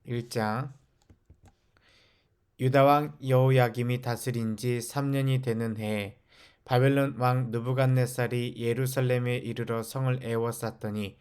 1장. 유다왕 여호야김이 다스린 지 3년이 되는 해에 바벨론 왕 느부갓네살이 예루살렘에 이르러 성을 에워쌌더니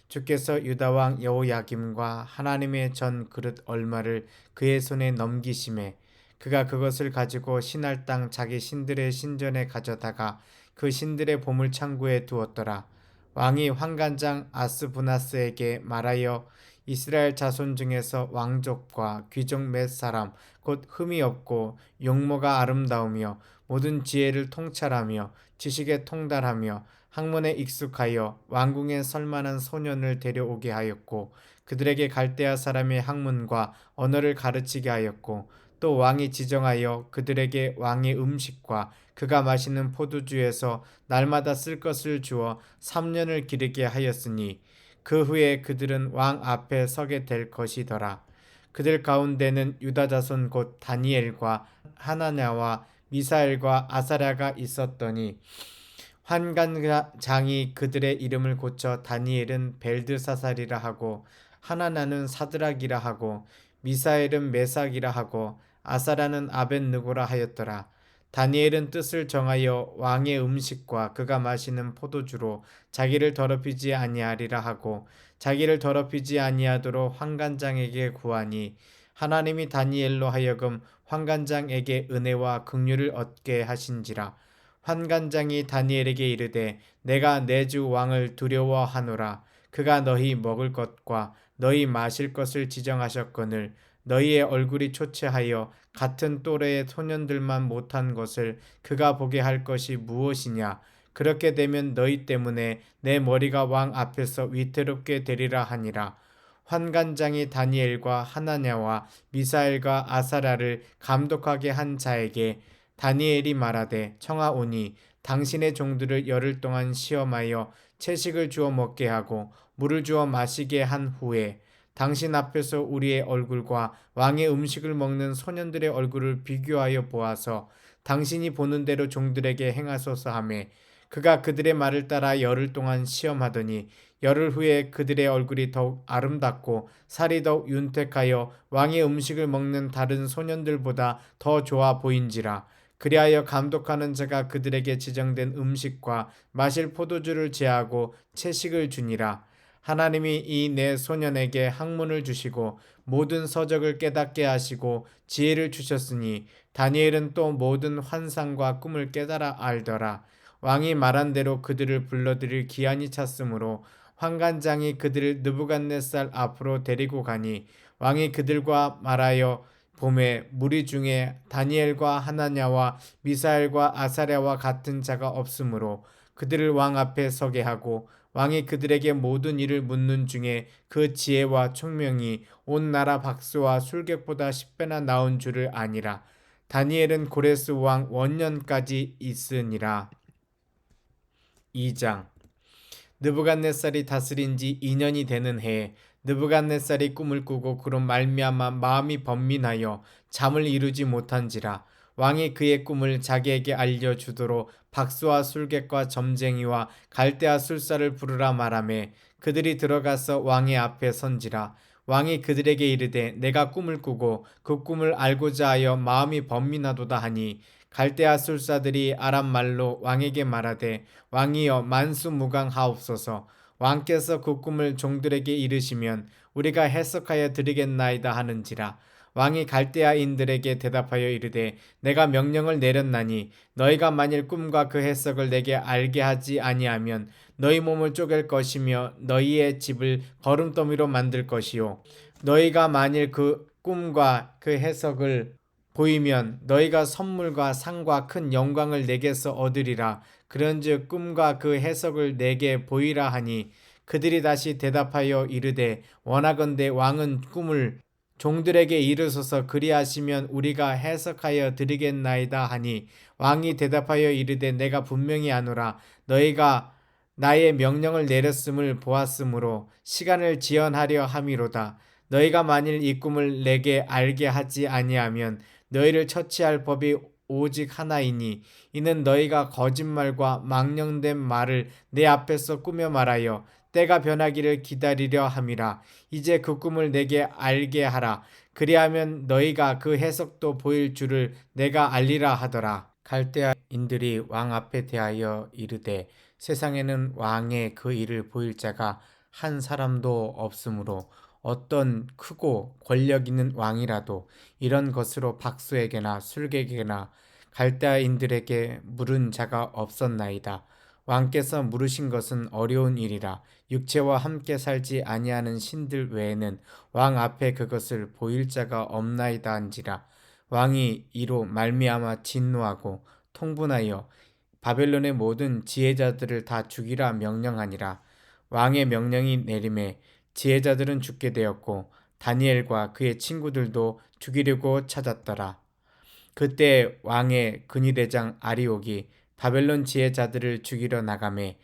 주께서 유다왕 여호야김과 하나님의 전 그릇 얼마를 그의 손에 넘기심에 그가 그것을 가지고 신할 땅 자기 신들의 신전에 가져다가 그 신들의 보물 창고에 두었더라. 왕이 환관장 아스부나스에게 말하여 이스라엘 자손 중에서 왕족과 귀족 몇 사람 곧 흠이 없고 용모가 아름다우며 모든 지혜를 통찰하며 지식에 통달하며 학문에 익숙하여 왕궁에 설만한 소년을 데려오게 하였고 그들에게 갈대아 사람의 학문과 언어를 가르치게 하였고 또 왕이 지정하여 그들에게 왕의 음식과 그가 마시는 포도주에서 날마다 쓸 것을 주어 3년을 기르게 하였으니 그 후에 그들은 왕 앞에 서게 될 것이더라. 그들 가운데는 유다 자손 곧 다니엘과 하나냐와 미사엘과 아사랴가 있었더니 환관장이 그들의 이름을 고쳐 다니엘은 벨드사살이라 하고 하나냐는 사드락이라 하고 미사엘은 메삭이라 하고 아사랴는 아벳느고라 하였더라. 다니엘은 뜻을 정하여 왕의 음식과 그가 마시는 포도주로 자기를 더럽히지 아니하리라 하고 자기를 더럽히지 아니하도록 환관장에게 구하니 하나님이 다니엘로 하여금 환관장에게 은혜와 긍휼을 얻게 하신지라. 환관장이 다니엘에게 이르되 내가 내 주 왕을 두려워하노라. 그가 너희 먹을 것과 너희 마실 것을 지정하셨거늘 너희의 얼굴이 초췌하여 같은 또래의 소년들만 못한 것을 그가 보게 할 것이 무엇이냐. 그렇게 되면 너희 때문에 내 머리가 왕 앞에서 위태롭게 되리라 하니라. 환관장이 다니엘과 하나냐와 미사엘과 아사랴를 감독하게 한 자에게 다니엘이 말하되 청하오니 당신의 종들을 열흘 동안 시험하여 채식을 주어 먹게 하고 물을 주어 마시게 한 후에 당신 앞에서 우리의 얼굴과 왕의 음식을 먹는 소년들의 얼굴을 비교하여 보아서 당신이 보는 대로 종들에게 행하소서 하매 그가 그들의 말을 따라 열흘 동안 시험하더니 열흘 후에 그들의 얼굴이 더욱 아름답고 살이 더욱 윤택하여 왕의 음식을 먹는 다른 소년들보다 더 좋아 보인지라. 그리하여 감독하는 자가 그들에게 지정된 음식과 마실 포도주를 제하고 채식을 주니라. 하나님이 이 네 소년에게 학문을 주시고 모든 서적을 깨닫게 하시고 지혜를 주셨으니 다니엘은 또 모든 환상과 꿈을 깨달아 알더라. 왕이 말한 대로 그들을 불러들일 기한이 찼으므로 환관장이 그들을 느부갓네살 앞으로 데리고 가니 왕이 그들과 말하여 봄에 무리 중에 다니엘과 하나냐와 미사엘과 아사랴와 같은 자가 없으므로 그들을 왕 앞에 서게 하고 왕이 그들에게 모든 일을 묻는 중에 그 지혜와 총명이 온 나라 박수와 술객보다 10배나 나온 줄을 아니라. 다니엘은 고레스 왕 원년까지 있으니라. 2장. 느부갓네살이 다스린 지 2년이 되는 해에 느부갓네살이 꿈을 꾸고 그로 말미암아 마음이 번민하여 잠을 이루지 못한지라. 왕이 그의 꿈을 자기에게 알려주도록 박수와 술객과 점쟁이와 갈대아 술사를 부르라 말하매 그들이 들어가서 왕의 앞에 선지라. 왕이 그들에게 이르되 내가 꿈을 꾸고 그 꿈을 알고자 하여 마음이 번민하도다 하니 갈대아 술사들이 아람 말로 왕에게 말하되 왕이여 만수무강하옵소서. 왕께서 그 꿈을 종들에게 이르시면 우리가 해석하여 드리겠나이다 하는지라. 왕이 갈대아인들에게 대답하여 이르되 내가 명령을 내렸나니 너희가 만일 꿈과 그 해석을 내게 알게 하지 아니하면 너희 몸을 쪼갤 것이며 너희의 집을 거름더미로 만들 것이요 너희가 만일 그 꿈과 그 해석을 보이면 너희가 선물과 상과 큰 영광을 내게서 얻으리라. 그런즉 꿈과 그 해석을 내게 보이라 하니 그들이 다시 대답하여 이르되 원하건대 왕은 꿈을 종들에게 이르소서. 그리하시면 우리가 해석하여 드리겠나이다 하니 왕이 대답하여 이르되 내가 분명히 아노라. 너희가 나의 명령을 내렸음을 보았으므로 시간을 지연하려 함이로다. 너희가 만일 이 꿈을 내게 알게 하지 아니하면 너희를 처치할 법이 오직 하나이니 이는 너희가 거짓말과 망령된 말을 내 앞에서 꾸며 말하여 때가 변하기를 기다리려 함이라. 이제 그 꿈을 내게 알게 하라. 그리하면 너희가 그 해석도 보일 줄을 내가 알리라 하더라. 갈대아인들이 왕 앞에 대하여 이르되 세상에는 왕의 그 일을 보일 자가 한 사람도 없으므로 어떤 크고 권력 있는 왕이라도 이런 것으로 박수에게나 술객에게나 갈대아인들에게 물은 자가 없었나이다. 왕께서 물으신 것은 어려운 일이라. 육체와 함께 살지 아니하는 신들 외에는 왕 앞에 그것을 보일 자가 없나이다 한지라. 왕이 이로 말미암아 진노하고 통분하여 바벨론의 모든 지혜자들을 다 죽이라 명령하니라. 왕의 명령이 내림에 지혜자들은 죽게 되었고 다니엘과 그의 친구들도 죽이려고 찾았더라. 그때 왕의 근위대장 아리옥이 바벨론 지혜자들을 죽이러 나가매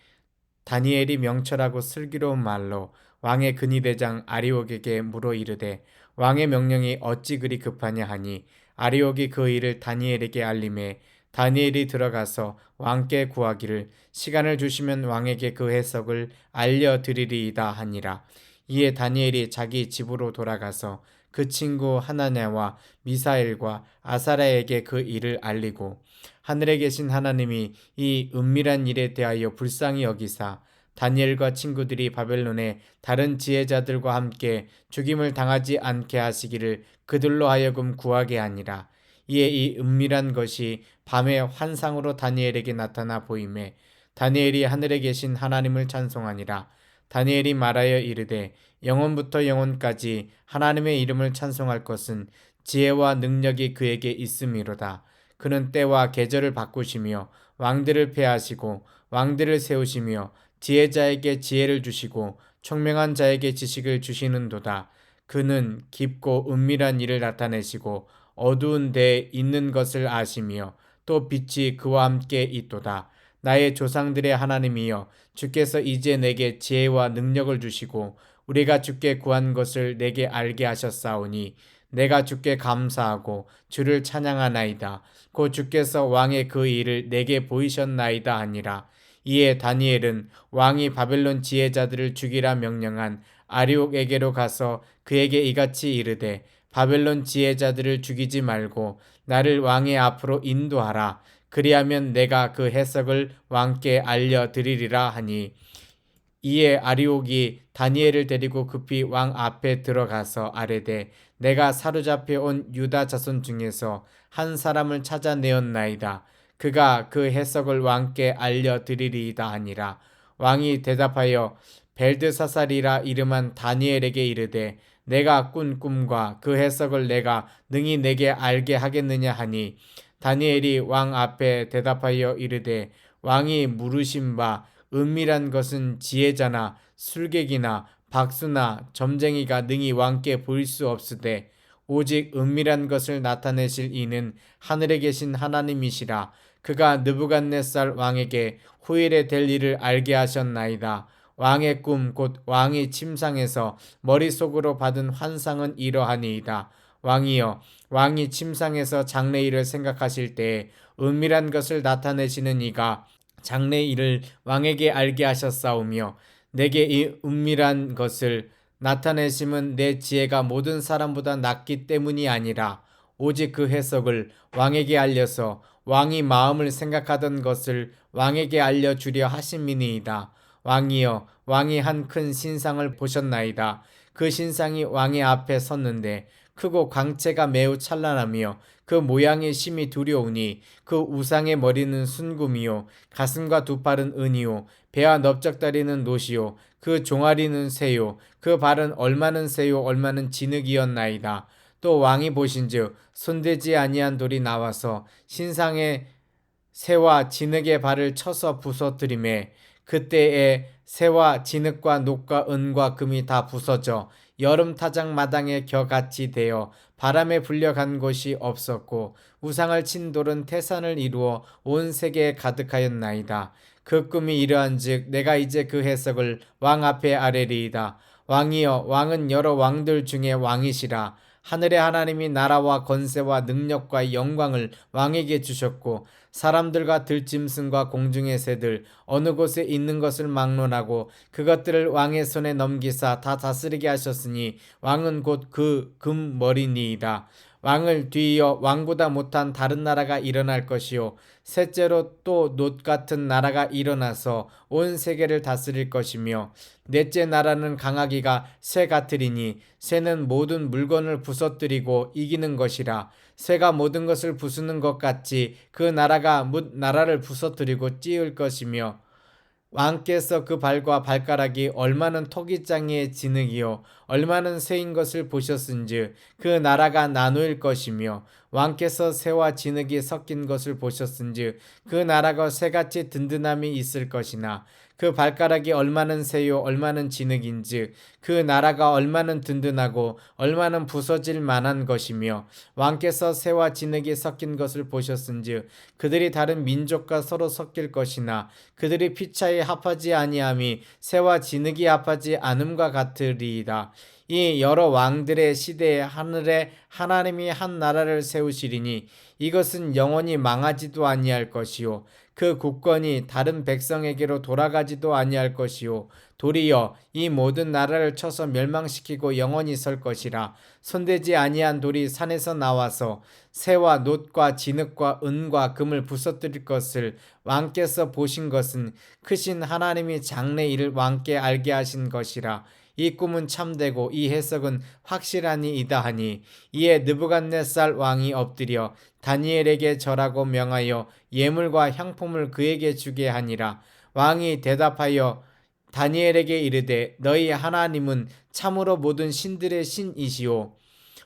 다니엘이 명철하고 슬기로운 말로 왕의 근위대장 아리옥에게 물어 이르되 왕의 명령이 어찌 그리 급하냐 하니 아리옥이 그 일을 다니엘에게 알림해 다니엘이 들어가서 왕께 구하기를 시간을 주시면 왕에게 그 해석을 알려드리리이다 하니라. 이에 다니엘이 자기 집으로 돌아가서 그 친구 하나냐와 미사엘과 아사랴에게 그 일을 알리고 하늘에 계신 하나님이 이 은밀한 일에 대하여 불쌍히 여기사 다니엘과 친구들이 바벨론의 다른 지혜자들과 함께 죽임을 당하지 않게 하시기를 그들로 하여금 구하게 하니라. 이에 이 은밀한 것이 밤의 환상으로 다니엘에게 나타나 보임에 다니엘이 하늘에 계신 하나님을 찬송하니라. 다니엘이 말하여 이르되 영원부터 영원까지 하나님의 이름을 찬송할 것은 지혜와 능력이 그에게 있음이로다. 그는 때와 계절을 바꾸시며 왕들을 폐하시고 왕들을 세우시며 지혜자에게 지혜를 주시고 총명한 자에게 지식을 주시는도다. 그는 깊고 은밀한 일을 나타내시고 어두운 데에 있는 것을 아시며 또 빛이 그와 함께 있도다. 나의 조상들의 하나님이여 주께서 이제 내게 지혜와 능력을 주시고 우리가 주께 구한 것을 내게 알게 하셨사오니 내가 주께 감사하고 주를 찬양하나이다. 곧 주께서 왕의 그 일을 내게 보이셨나이다 하니라. 이에 다니엘은 왕이 바벨론 지혜자들을 죽이라 명령한 아리옥에게로 가서 그에게 이같이 이르되 바벨론 지혜자들을 죽이지 말고 나를 왕의 앞으로 인도하라. 그리하면 내가 그 해석을 왕께 알려드리리라 하니 이에 아리옥이 다니엘을 데리고 급히 왕 앞에 들어가서 아뢰되 내가 사로잡혀 온 유다 자손 중에서 한 사람을 찾아내었나이다. 그가 그 해석을 왕께 알려드리리이다 하니라. 왕이 대답하여 벨드사살이라 이름한 다니엘에게 이르되 내가 꾼 꿈과 그 해석을 내가 능히 내게 알게 하겠느냐 하니 다니엘이 왕 앞에 대답하여 이르되 왕이 물으신 바 은밀한 것은 지혜자나 술객이나 박수나 점쟁이가 능히 왕께 보일 수 없으되 오직 은밀한 것을 나타내실 이는 하늘에 계신 하나님이시라. 그가 느부갓네살 왕에게 후일에 될 일을 알게 하셨나이다. 왕의 꿈 곧 왕이 침상에서 머릿속으로 받은 환상은 이러하니이다. 왕이여 왕이 침상에서 장래일을 생각하실 때에 은밀한 것을 나타내시는 이가 장래일을 왕에게 알게 하셨사오며 내게 이 은밀한 것을 나타내심은 내 지혜가 모든 사람보다 낫기 때문이 아니라 오직 그 해석을 왕에게 알려서 왕이 마음을 생각하던 것을 왕에게 알려주려 하심이니이다. 왕이여 왕이 한 큰 신상을 보셨나이다. 그 신상이 왕의 앞에 섰는데 크고 광채가 매우 찬란하며 그 모양이 심히 두려우니 그 우상의 머리는 순금이요 가슴과 두 팔은 은이요 배와 넓적다리는 노시요 그 종아리는 새요 그 발은 얼마는 새요 얼마는 진흙이었나이다. 또 왕이 보신즉 손대지 아니한 돌이 나와서 신상의 새와 진흙의 발을 쳐서 부서뜨리매 그때에 새와 진흙과 녹과 은과 금이 다 부서져 여름 타작 마당에 겨같이 되어 바람에 불려간 곳이 없었고 우상을 친 돌은 태산을 이루어 온 세계에 가득하였나이다. 그 꿈이 이러한즉 내가 이제 그 해석을 왕 앞에 아뢰리이다. 왕이여 왕은 여러 왕들 중에 왕이시라. 하늘의 하나님이 나라와 권세와 능력과 영광을 왕에게 주셨고 사람들과 들짐승과 공중의 새들 어느 곳에 있는 것을 막론하고 그것들을 왕의 손에 넘기사 다 다스리게 하셨으니 왕은 곧 그 금머리니이다. 왕을 뒤이어 왕보다 못한 다른 나라가 일어날 것이요 셋째로 또 놋 같은 나라가 일어나서 온 세계를 다스릴 것이며 넷째 나라는 강하기가 새 같으리니 새는 모든 물건을 부서뜨리고 이기는 것이라. 새가 모든 것을 부수는 것 같이 그 나라가 뭇 나라를 부서뜨리고 찌을 것이며 왕께서 그 발과 발가락이 얼마는 토기장이의 진흙이요 얼마는 새인 것을 보셨은즉 그 나라가 나누일 것이며 왕께서 새와 진흙이 섞인 것을 보셨은즉 그 나라가 새같이 든든함이 있을 것이나 그 발가락이 얼마는 새요 얼마는 진흙인즉 그 나라가 얼마는 든든하고 얼마는 부서질 만한 것이며 왕께서 새와 진흙이 섞인 것을 보셨은즉 그들이 다른 민족과 서로 섞일 것이나 그들이 피차에 합하지 아니함이 새와 진흙이 합하지 않음과 같으리이다. 이 여러 왕들의 시대에 하늘에 하나님이 한 나라를 세우시리니 이것은 영원히 망하지도 아니할 것이요 그 국권이 다른 백성에게로 돌아가지도 아니할 것이요 도리어 이 모든 나라를 쳐서 멸망시키고 영원히 설 것이라. 손대지 아니한 돌이 산에서 나와서 새와 놋과 진흙과 은과 금을 부서뜨릴 것을 왕께서 보신 것은 크신 하나님이 장래 일을 왕께 알게 하신 것이라. 이 꿈은 참되고 이 해석은 확실하니이다 하니 이에 느부갓네살 왕이 엎드려 다니엘에게 절하고 명하여 예물과 향품을 그에게 주게 하니라. 왕이 대답하여 다니엘에게 이르되 너희 하나님은 참으로 모든 신들의 신이시오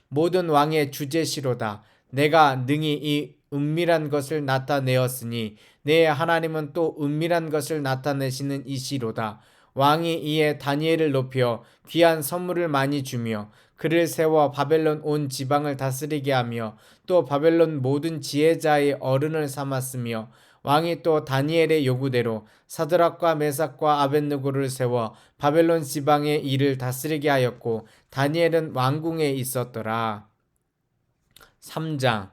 모든 왕의 주제시로다. 내가 능히 이 은밀한 것을 나타내었으니 내 하나님은 또 은밀한 것을 나타내시는 이시로다. 왕이 이에 다니엘을 높여 귀한 선물을 많이 주며 그를 세워 바벨론 온 지방을 다스리게 하며 또 바벨론 모든 지혜자의 어른을 삼았으며 왕이 또 다니엘의 요구대로 사드락과 메삭과 아벳느고를 세워 바벨론 지방의 일을 다스리게 하였고 다니엘은 왕궁에 있었더라. 3장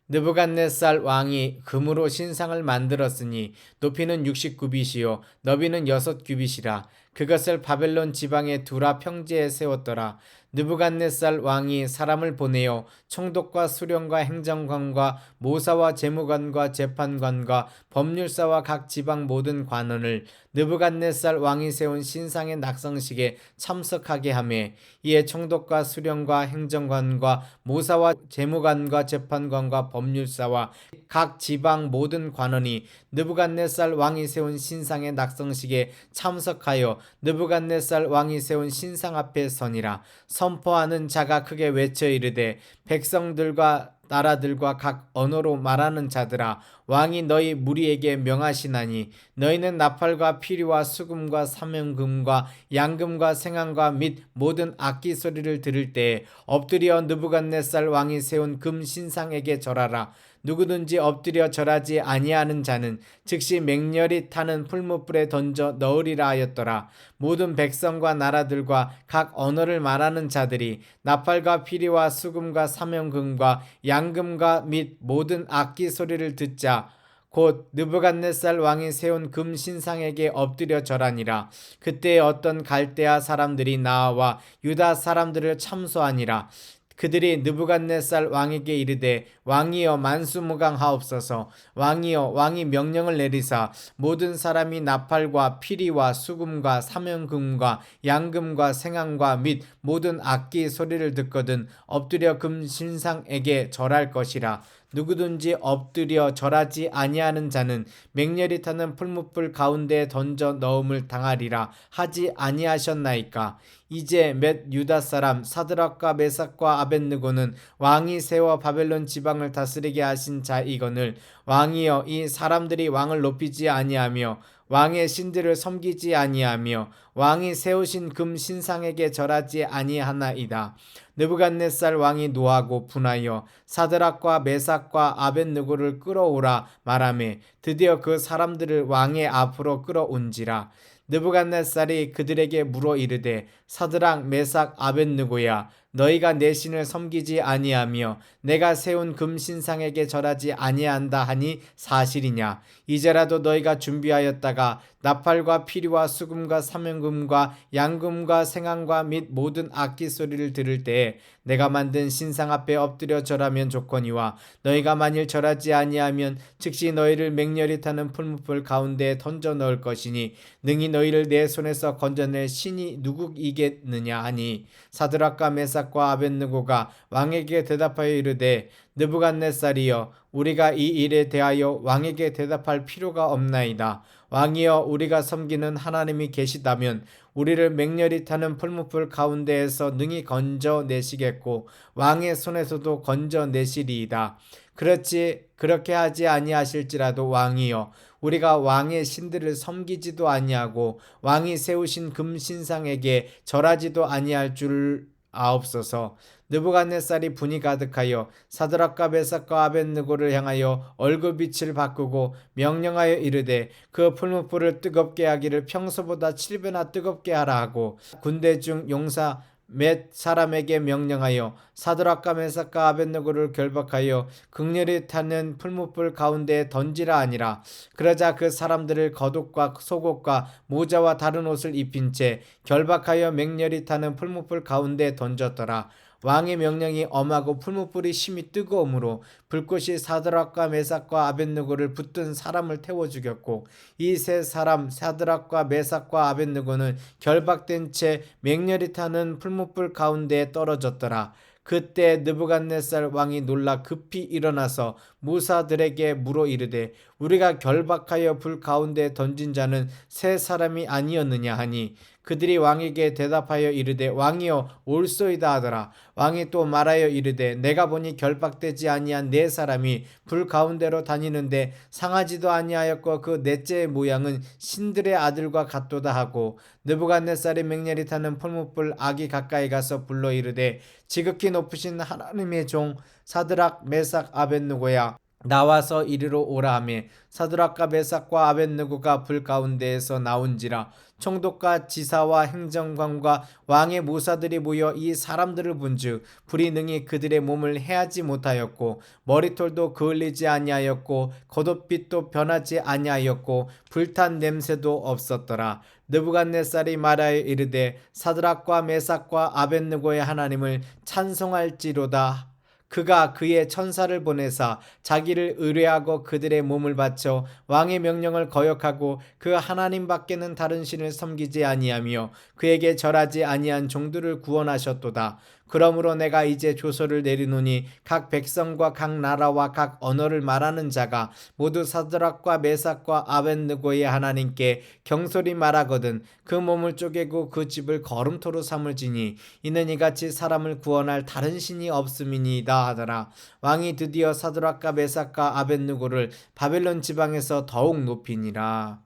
느부갓네살 왕이 금으로 신상을 만들었으니 높이는 60규빗이요 너비는 6규빗이라. 그것을 바벨론 지방의 두라 평지에 세웠더라. 느부갓네살 왕이 사람을 보내어 총독과 수령과 행정관과 모사와 재무관과 재판관과 법률사와 각 지방 모든 관원을 느부갓네살 왕이 세운 신상의 낙성식에 참석하게 하며 이에 총독과 수령과 행정관과 모사와 재무관과 재판관과 법률사와 각 지방 모든 관원이 느부갓네살 왕이 세운 신상의 낙성식에 참석하여 느부갓네살 왕이 세운 신상 앞에 서니라. 선포하는 자가 크게 외쳐 이르되 백성들과 나라들과 각 언어로 말하는 자들아 왕이 너희 무리에게 명하시나니 너희는 나팔과 피리와 수금과 사명금과 양금과 생황과 및 모든 악기 소리를 들을 때에 엎드려 느부갓네살 왕이 세운 금 신상에게 절하라. 누구든지 엎드려 절하지 아니하는 자는 즉시 맹렬히 타는 풀무불에 던져 넣으리라 하였더라. 모든 백성과 나라들과 각 언어를 말하는 자들이 나팔과 피리와 수금과 사명금과 양금과 및 모든 악기 소리를 듣자 곧 느부갓네살 왕이 세운 금 신상에게 엎드려 절하니라. 그때 어떤 갈대아 사람들이 나와 유다 사람들을 참소하니라. 그들이 느부갓네살 왕에게 이르되 왕이여 만수무강하옵소서. 왕이여 왕이 명령을 내리사 모든 사람이 나팔과 피리와 수금과 사명금과 양금과 생황과 및 모든 악기 소리를 듣거든 엎드려 금 신상에게 절할 것이라. 누구든지 엎드려 절하지 아니하는 자는 맹렬히 타는 풀무불 가운데에 던져 넣음을 당하리라 하지 아니하셨나이까. 이제 몇 유다 사람 사드락과 메삭과 아벳느고는 왕이 세워 바벨론 지방을 다스리게 하신 자이거늘 왕이여 이 사람들이 왕을 높이지 아니하며 왕의 신들을 섬기지 아니하며 왕이 세우신 금 신상에게 절하지 아니하나이다. 느부갓네살 왕이 노하고 분하여 사드락과 메삭과 아벳느고를 끌어오라 말하매 드디어 그 사람들을 왕의 앞으로 끌어온지라. 느부갓네살이 그들에게 물어 이르되 사드락 메삭 아벳느고야 너희가 내 신을 섬기지 아니하며 내가 세운 금신상에게 절하지 아니한다 하니 사실이냐? 이제라도 너희가 준비하였다가 나팔과 피리와 수금과 사명금과 양금과 생황과 및 모든 악기 소리를 들을 때에 내가 만든 신상 앞에 엎드려 절하면 좋거니와 너희가 만일 절하지 아니하면 즉시 너희를 맹렬히 타는 풀무불 가운데에 던져 넣을 것이니 능히 너희를 내 손에서 건져낼 신이 누구이겠느냐 하니 사드락과 메삭과 아벳느고가 왕에게 대답하여 이르되 느부갓네살이여 우리가 이 일에 대하여 왕에게 대답할 필요가 없나이다. 왕이여 우리가 섬기는 하나님이 계시다면 우리를 맹렬히 타는 풀무불 가운데에서 능히 건져내시겠고 왕의 손에서도 건져내시리이다. 그렇게 하지 아니하실지라도 왕이여 우리가 왕의 신들을 섬기지도 아니하고 왕이 세우신 금신상에게 절하지도 아니할 줄 아옵소서. 느부갓네살이 분이 가득하여 사드락과 메삭과 아벳느고를 향하여 얼굴빛을 바꾸고 명령하여 이르되 그 풀무불을 뜨겁게 하기를 평소보다 7배나 뜨겁게 하라 하고 군대 중 용사 몇 사람에게 명령하여 사드락과 메삭과 아벳느고를 결박하여 극렬히 타는 풀무불 가운데에 던지라 하니라. 그러자 그 사람들을 겉옷과 속옷과 모자와 다른 옷을 입힌 채 결박하여 맹렬히 타는 풀무불 가운데에 던졌더라. 왕의 명령이 엄하고 풀무불이 심히 뜨거우므로 불꽃이 사드락과 메삭과 아벳느고를 붙든 사람을 태워 죽였고 이 세 사람 사드락과 메삭과 아벳느고는 결박된 채 맹렬히 타는 풀무불 가운데에 떨어졌더라. 그때 느부갓네살 왕이 놀라 급히 일어나서 무사들에게 물어 이르되 우리가 결박하여 불 가운데에 던진 자는 세 사람이 아니었느냐 하니 그들이 왕에게 대답하여 이르되 왕이여 옳소이다 하더라. 왕이 또 말하여 이르되 내가 보니 결박되지 아니한 네 사람이 불 가운데로 다니는데 상하지도 아니하였고 그 넷째의 모양은 신들의 아들과 같도다 하고 느부갓네살이 맹렬히 타는 풀무불 악이 가까이 가서 불러 이르되 지극히 높으신 하나님의 종 사드락 메삭 아벳느고야 나와서 이리로 오라 하며 사드락과 메삭과 아벳느고가 불 가운데에서 나온지라. 총독과 지사와 행정관과 왕의 모사들이 모여 이 사람들을 본즉 불이 능히 그들의 몸을 해하지 못하였고 머리털도 그을리지 아니하였고 겉옷빛도 변하지 아니하였고 불탄 냄새도 없었더라. 느부갓네살이 말하여 이르되 사드락과 메삭과 아벳느고의 하나님을 찬송할지로다. 그가 그의 천사를 보내사 자기를 의뢰하고 그들의 몸을 바쳐 왕의 명령을 거역하고 그 하나님 밖에는 다른 신을 섬기지 아니하며 그에게 절하지 아니한 종들을 구원하셨도다. 그러므로 내가 이제 조서를 내리노니 각 백성과 각 나라와 각 언어를 말하는 자가 모두 사드락과 메삭과 아벳느고의 하나님께 경솔히 말하거든 그 몸을 쪼개고 그 집을 거름토로 삼을지니 이는 이같이 사람을 구원할 다른 신이 없음이니이다 하더라. 왕이 드디어 사드락과 메삭과 아벳느고를 바벨론 지방에서 더욱 높이니라.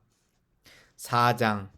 4장.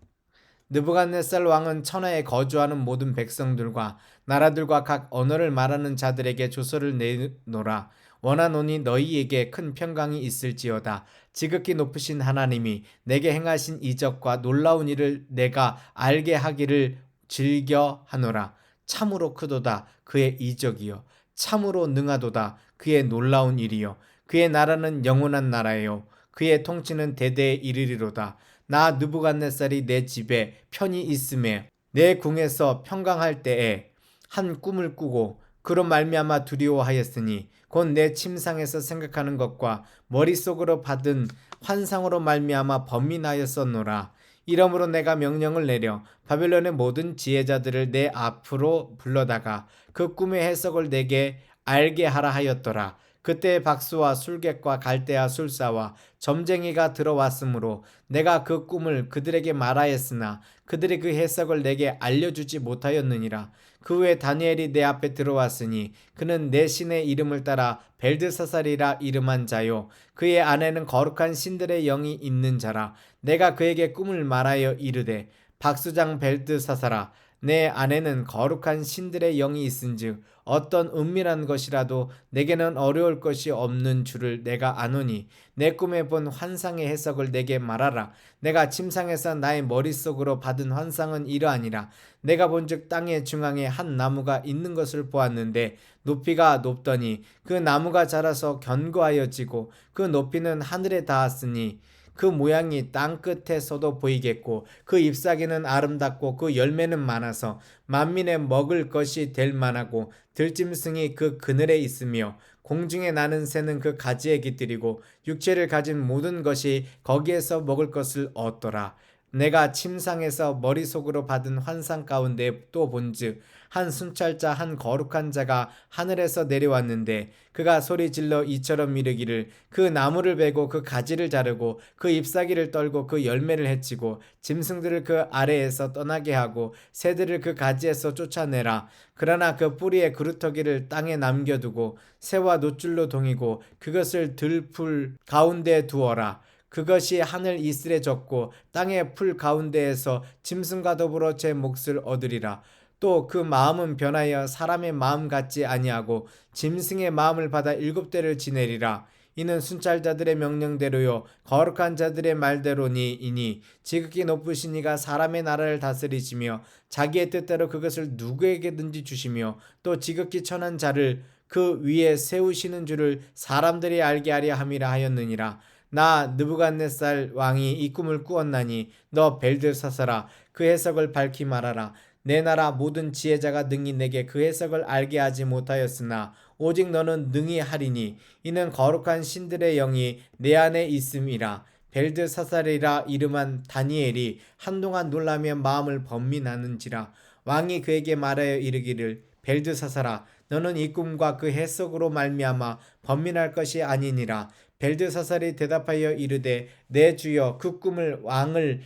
느부갓네살 왕은 천하에 거주하는 모든 백성들과 나라들과 각 언어를 말하는 자들에게 조서를 내노라. 원하노니 너희에게 큰 평강이 있을지어다. 지극히 높으신 하나님이 내게 행하신 이적과 놀라운 일을 내가 알게 하기를 즐겨 하노라. 참으로 크도다 그의 이적이요 참으로 능하도다 그의 놀라운 일이요 그의 나라는 영원한 나라요 그의 통치는 대대에 이르리로다. 나 느부갓네살이 내 집에 편히 있음에 내 궁에서 평강할 때에 한 꿈을 꾸고 그로 말미암아 두려워하였으니 곧 내 침상에서 생각하는 것과 머릿속으로 받은 환상으로 말미암아 범민하였었노라. 이러므로 내가 명령을 내려 바벨론의 모든 지혜자들을 내 앞으로 불러다가 그 꿈의 해석을 내게 알게 하라 하였더라. 그때 박수와 술객과 갈대아 술사와 점쟁이가 들어왔으므로 내가 그 꿈을 그들에게 말하였으나 그들이 그 해석을 내게 알려주지 못하였느니라. 그 후에 다니엘이 내 앞에 들어왔으니 그는 내 신의 이름을 따라 벨드사살이라 이름한 자요 그의 안에는 거룩한 신들의 영이 있는 자라. 내가 그에게 꿈을 말하여 이르되 박수장 벨드사살아 내 안에는 거룩한 신들의 영이 있은즉 어떤 은밀한 것이라도 내게는 어려울 것이 없는 줄을 내가 아노니 내 꿈에 본 환상의 해석을 내게 말하라. 내가 침상에서 나의 머릿속으로 받은 환상은 이러하니라. 내가 본즉 땅의 중앙에 한 나무가 있는 것을 보았는데 높이가 높더니 그 나무가 자라서 견고하여지고 그 높이는 하늘에 닿았으니 그 모양이 땅 끝에서도 보이겠고 그 잎사귀는 아름답고 그 열매는 많아서 만민의 먹을 것이 될 만하고 들짐승이 그 그늘에 있으며 공중에 나는 새는 그 가지에 깃들이고 육체를 가진 모든 것이 거기에서 먹을 것을 얻더라. 내가 침상에서 머릿속으로 받은 환상 가운데 또 본즉 한 순찰자 한 거룩한 자가 하늘에서 내려왔는데 그가 소리질러 이처럼 이르기를 그 나무를 베고 그 가지를 자르고 그 잎사귀를 떨고 그 열매를 해치고 짐승들을 그 아래에서 떠나게 하고 새들을 그 가지에서 쫓아내라. 그러나 그 뿌리의 그루터기를 땅에 남겨두고 새와 노줄로 동이고 그것을 들풀 가운데에 두어라. 그것이 하늘 이슬에 젖고 땅의 풀 가운데에서 짐승과 더불어 제 몫을 얻으리라. 또 그 마음은 변하여 사람의 마음 같지 아니하고 짐승의 마음을 받아 일곱 대를 지내리라. 이는 순찰자들의 명령대로요 거룩한 자들의 말대로니이니 지극히 높으신 이가 사람의 나라를 다스리시며 자기의 뜻대로 그것을 누구에게든지 주시며 또 지극히 천한 자를 그 위에 세우시는 줄을 사람들이 알게 하려 함이라 하였느니라. 나 느부갓네살 왕이 이 꿈을 꾸었나니 너 벨드사사라 그 해석을 밝히 말하라. 내 나라 모든 지혜자가 능히 내게 그 해석을 알게 하지 못하였으나 오직 너는 능히 하리니 이는 거룩한 신들의 영이 내 안에 있음이라. 벨드사살이라 이름한 다니엘이 한동안 놀라며 마음을 번민하는지라. 왕이 그에게 말하여 이르기를 벨드사살아 너는 이 꿈과 그 해석으로 말미암아 번민할 것이 아니니라. 벨드사살이 대답하여 이르되 내 주여 그 꿈을 왕을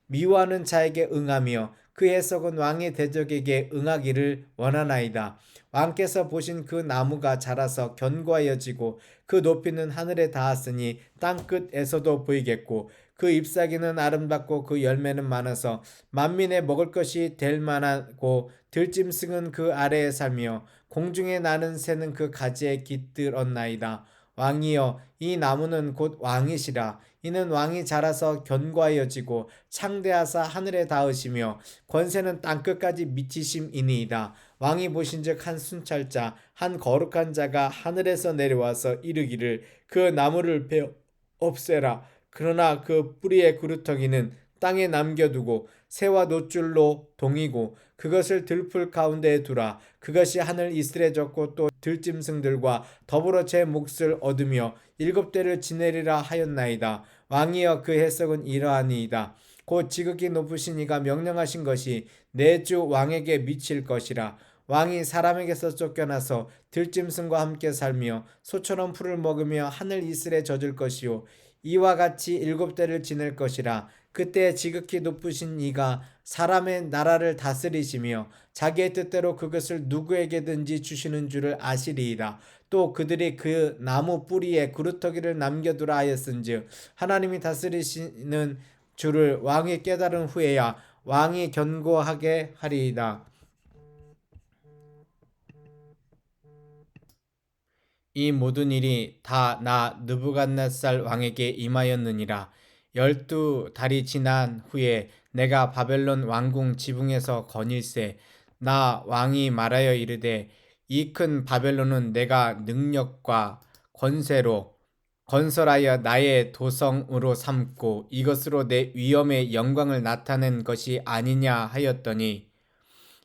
미워하는 자에게 응하며 그 해석은 왕의 대적에게 응하기를 원하나이다. 왕께서 보신 그 나무가 자라서 견고하여지고 그 높이는 하늘에 닿았으니 땅 끝에서도 보이겠고 그 잎사귀는 아름답고 그 열매는 많아서 만민의 먹을 것이 될 만하고 들짐승은 그 아래에 살며 공중에 나는 새는 그 가지에 깃들었나이다. 왕이여 이 나무는 곧 왕이시라. 이는 왕이 자라서 견고하여지고 창대하사 하늘에 닿으시며 권세는 땅끝까지 미치심이니이다. 왕이 보신즉 한 순찰자 한 거룩한 자가 하늘에서 내려와서 이르기를 그 나무를 베어 없애라. 그러나 그 뿌리의 그루터기는 땅에 남겨두고 새와 노줄로 동이고 그것을 들풀 가운데에 두라. 그것이 하늘 이슬에 젖고 또 들짐승들과 더불어 제 몫을 얻으며 일곱 대를 지내리라 하였나이다. 왕이여 그 해석은 이러하니이다. 곧 지극히 높으신 이가 명령하신 것이 내 주 왕에게 미칠 것이라. 왕이 사람에게서 쫓겨나서 들짐승과 함께 살며 소처럼 풀을 먹으며 하늘 이슬에 젖을 것이요 이와 같이 일곱 대를 지낼 것이라. 그때 지극히 높으신 이가 사람의 나라를 다스리시며 자기의 뜻대로 그것을 누구에게든지 주시는 줄을 아시리이다. 또 그들이 그 나무 뿌리에 그루터기를 남겨두라 하였은즉 하나님이 다스리시는 줄을 왕이 깨달은 후에야 왕이 견고하게 하리이다. 이 모든 일이 다 나 느부갓네살 왕에게 임하였느니라. 12달이 지난 후에 내가 바벨론 왕궁 지붕에서 거닐세 나 왕이 말하여 이르되 이 큰 바벨론은 내가 능력과 권세로 건설하여 나의 도성으로 삼고 이것으로 내 위엄의 영광을 나타낸 것이 아니냐 하였더니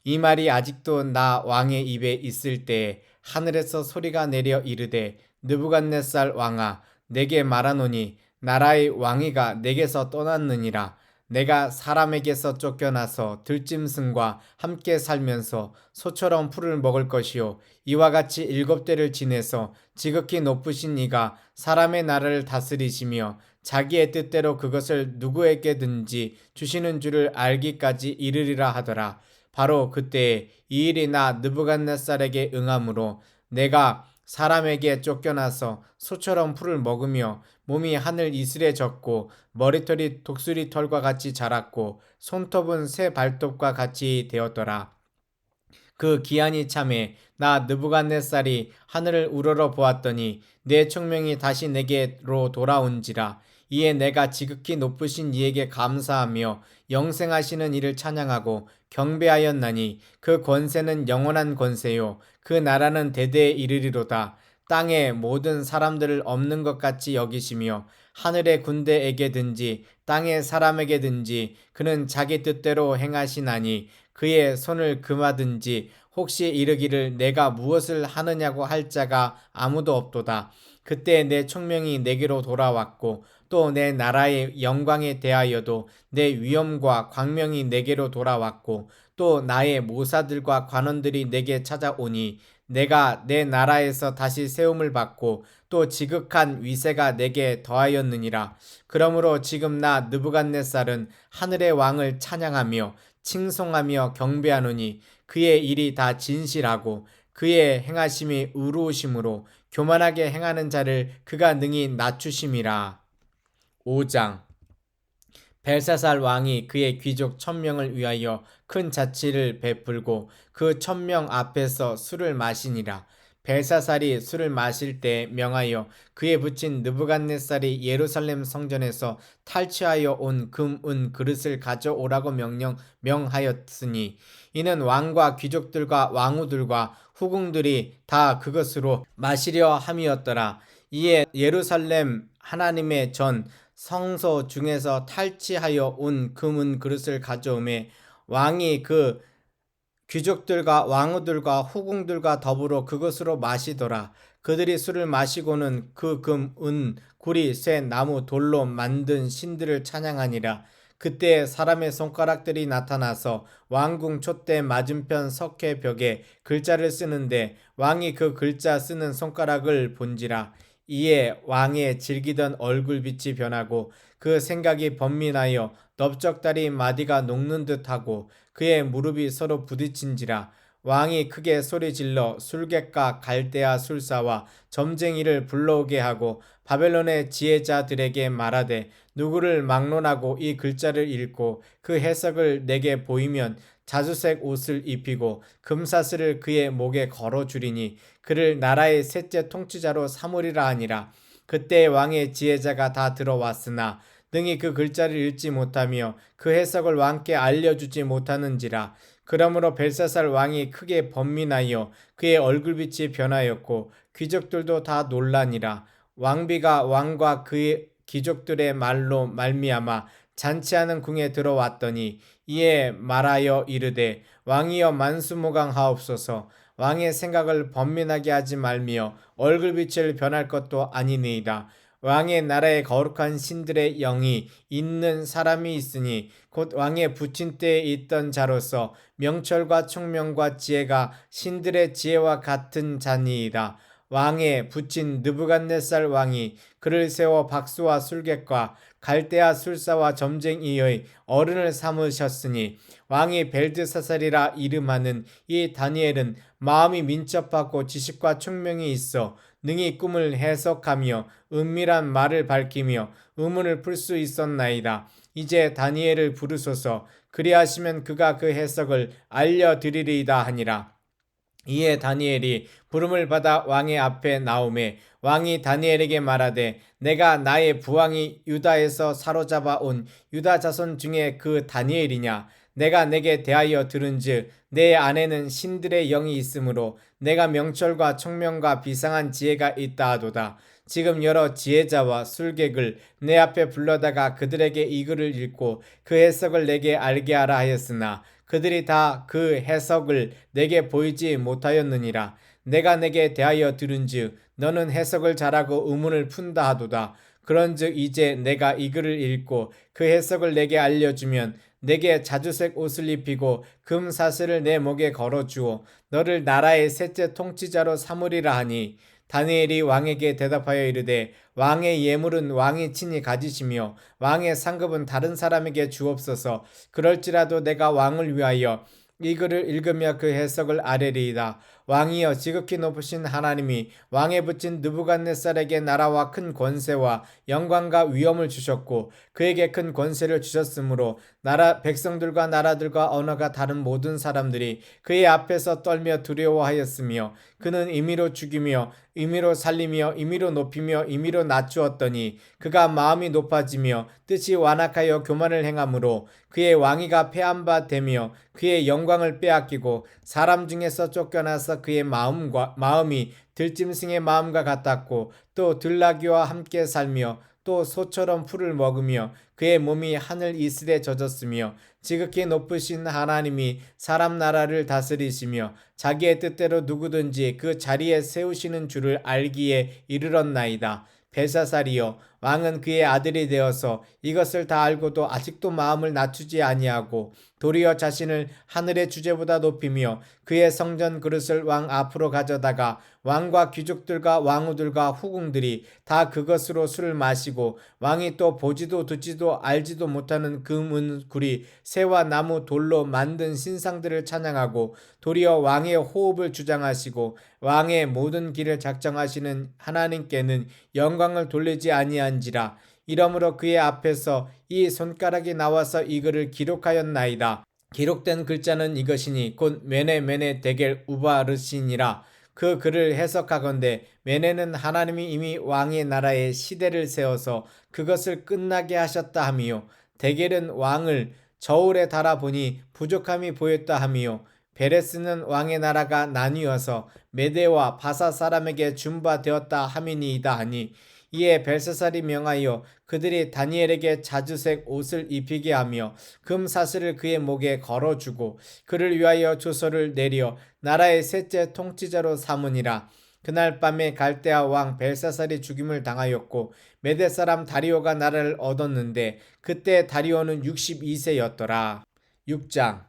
이 말이 아직도 나 왕의 입에 있을 때에 하늘에서 소리가 내려 이르되 느부갓네살 왕아 내게 말하노니 나라의 왕위가 내게서 떠났느니라. 내가 사람에게서 쫓겨나서 들짐승과 함께 살면서 소처럼 풀을 먹을 것이요 이와 같이 일곱 대를 지내서 지극히 높으신 이가 사람의 나라를 다스리시며 자기의 뜻대로 그것을 누구에게든지 주시는 줄을 알기까지 이르리라 하더라. 바로 그때에 이 일이 나 느부갓네살에게 응함으로 내가 사람에게 쫓겨나서 소처럼 풀을 먹으며 몸이 하늘 이슬에 젖고 머리털이 독수리 털과 같이 자랐고 손톱은 새 발톱과 같이 되었더라. 그 기한이 참에 나 느부갓네살이 하늘을 우러러 보았더니 내 총명이 다시 내게로 돌아온지라. 이에 내가 지극히 높으신 이에게 감사하며 영생하시는 이를 찬양하고 경배하였나니 그 권세는 영원한 권세요 그 나라는 대대에 이르리로다. 땅의 모든 사람들을 없는 것 같이 여기시며 하늘의 군대에게든지 땅의 사람에게든지 그는 자기 뜻대로 행하시나니 그의 손을 금하든지 혹시 이르기를 내가 무엇을 하느냐고 할 자가 아무도 없도다. 그때 내 총명이 내게로 돌아왔고 또 내 나라의 영광에 대하여도 내 위엄과 광명이 내게로 돌아왔고 또 나의 모사들과 관원들이 내게 찾아오니 내가 내 나라에서 다시 세움을 받고 또 지극한 위세가 내게 더하였느니라. 그러므로 지금 나 느부갓네살은 하늘의 왕을 찬양하며 칭송하며 경배하노니 그의 일이 다 진실하고 그의 행하심이 의로우심으로 교만하게 행하는 자를 그가 능히 낮추심이라. 5장. 벨사살 왕이 그의 귀족 1000명을 위하여 큰 잔치를 베풀고 그 1000명 앞에서 술을 마시니라. 벨사살이 술을 마실 때 명하여 그에 붙인 느부갓네살이 예루살렘 성전에서 탈취하여 온 금, 은 그릇을 가져오라고 명하였으니 이는 왕과 귀족들과 왕후들과 후궁들이 다 그것으로 마시려 함이었더라. 이에 예루살렘 하나님의 전 성소 중에서 탈취하여 온 금은 그릇을 가져오매 왕이 그 귀족들과 왕후들과 후궁들과 더불어 그것으로 마시더라. 그들이 술을 마시고는 그 금, 은, 구리, 쇠, 나무, 돌로 만든 신들을 찬양하니라. 그때 사람의 손가락들이 나타나서 왕궁 촛대 맞은편 석회 벽에 글자를 쓰는데 왕이 그 글자 쓰는 손가락을 본지라. 이에 왕의 즐기던 얼굴빛이 변하고 그 생각이 번민하여 넓적다리 마디가 녹는 듯하고 그의 무릎이 서로 부딪힌지라. 왕이 크게 소리질러 술객과 갈대아 술사와 점쟁이를 불러오게 하고 바벨론의 지혜자들에게 말하되 누구를 막론하고 이 글자를 읽고 그 해석을 내게 보이면 자주색 옷을 입히고 금사슬을 그의 목에 걸어주리니 그를 나라의 셋째 통치자로 삼으리라 하니라. 그때 왕의 지혜자가 다 들어왔으나 능히 그 글자를 읽지 못하며 그 해석을 왕께 알려주지 못하는지라. 그러므로 벨사살 왕이 크게 번민하여 그의 얼굴빛이 변하였고 귀족들도 다 놀라니라. 왕비가 왕과 그의 귀족들의 말로 말미암아 잔치하는 궁에 들어왔더니 이에 말하여 이르되 왕이여 만수무강하옵소서. 왕의 생각을 번민하게 하지 말며 얼굴빛을 변할 것도 아니니이다. 왕의 나라에 거룩한 신들의 영이 있는 사람이 있으니 곧 왕의 부친 때에 있던 자로서 명철과 총명과 지혜가 신들의 지혜와 같은 자니이다. 왕의 부친 느부갓네살 왕이 그를 세워 박수와 술객과 갈대아 술사와 점쟁이의 어른을 삼으셨으니 왕이 벨드사살이라 이름하는 이 다니엘은 마음이 민첩하고 지식과 총명이 있어 능히 꿈을 해석하며 은밀한 말을 밝히며 의문을 풀 수 있었나이다. 이제 다니엘을 부르소서. 그리하시면 그가 그 해석을 알려드리리이다 하니라. 이에 다니엘이 부름을 받아 왕의 앞에 나오매 왕이 다니엘에게 말하되 내가 나의 부왕이 유다에서 사로잡아 온 유다 자손 중에 그 다니엘이냐. 내가 내게 대하여 들은즉 내 안에는 신들의 영이 있으므로 내가 명철과 총명과 비상한 지혜가 있다 하도다. 지금 여러 지혜자와 술객을 내 앞에 불러다가 그들에게 이 글을 읽고 그 해석을 내게 알게 하라 하였으나 그들이 다 그 해석을 내게 보이지 못하였느니라. 내가 내게 대하여 들은즉 너는 해석을 잘하고 의문을 푼다 하도다. 그런즉 이제 내가 이 글을 읽고 그 해석을 내게 알려주면 내게 자주색 옷을 입히고 금 사슬을 내 목에 걸어주어 너를 나라의 셋째 통치자로 삼으리라 하니 다니엘이 왕에게 대답하여 이르되 왕의 예물은 왕이 친히 가지시며 왕의 상급은 다른 사람에게 주옵소서. 그럴지라도 내가 왕을 위하여 이 글을 읽으며 그 해석을 아뢰리이다. 왕이여 지극히 높으신 하나님이 왕에 붙인 느부갓네살에게 나라와 큰 권세와 영광과 위엄을 주셨고 그에게 큰 권세를 주셨으므로 나라 백성들과 나라들과 언어가 다른 모든 사람들이 그의 앞에서 떨며 두려워하였으며 그는 임의로 죽이며 임의로 살리며 임의로 높이며 임의로 낮추었더니 그가 마음이 높아지며 뜻이 완악하여 교만을 행함으로 그의 왕위가 패한 바 되며 그의 영광을 빼앗기고 사람 중에서 쫓겨나서 그의 마음이 들짐승의 마음과 같았고 또 들나귀와 함께 살며 또 소처럼 풀을 먹으며 그의 몸이 하늘 이슬에 젖었으며 지극히 높으신 하나님이 사람 나라를 다스리시며 자기의 뜻대로 누구든지 그 자리에 세우시는 줄을 알기에 이르렀나이다. 벨사살이여 왕은 그의 아들이 되어서 이것을 다 알고도 아직도 마음을 낮추지 아니하고 도리어 자신을 하늘의 주제보다 높이며 그의 성전 그릇을 왕 앞으로 가져다가 왕과 귀족들과 왕후들과 후궁들이 다 그것으로 술을 마시고 왕이 또 보지도 듣지도 알지도 못하는 금은 구리 새와 나무 돌로 만든 신상들을 찬양하고 도리어 왕의 호흡을 주장하시고 왕의 모든 길을 작정하시는 하나님께는 영광을 돌리지 아니한지라. 이러므로 그의 앞에서 이 손가락이 나와서 이 글을 기록하였나이다. 기록된 글자는 이것이니 곧 메네 데겔 우바르시니라. 그 글을 해석하건대 메네는 하나님이 이미 왕의 나라에 시대를 세워서 그것을 끝나게 하셨다 하미요. 데겔은 왕을 저울에 달아보니 부족함이 보였다 하미요. 베레스는 왕의 나라가 나뉘어서 메대와 바사 사람에게 준바되었다 함이니이다 하니 이에 벨사살이 명하여 그들이 다니엘에게 자주색 옷을 입히게 하며 금 사슬을 그의 목에 걸어주고 그를 위하여 조서를 내려 나라의 셋째 통치자로 삼으니라. 그날 밤에 갈대아 왕 벨사살이 죽임을 당하였고 메대 사람 다리오가 나라를 얻었는데 그때 다리오는 62세였더라. 6장.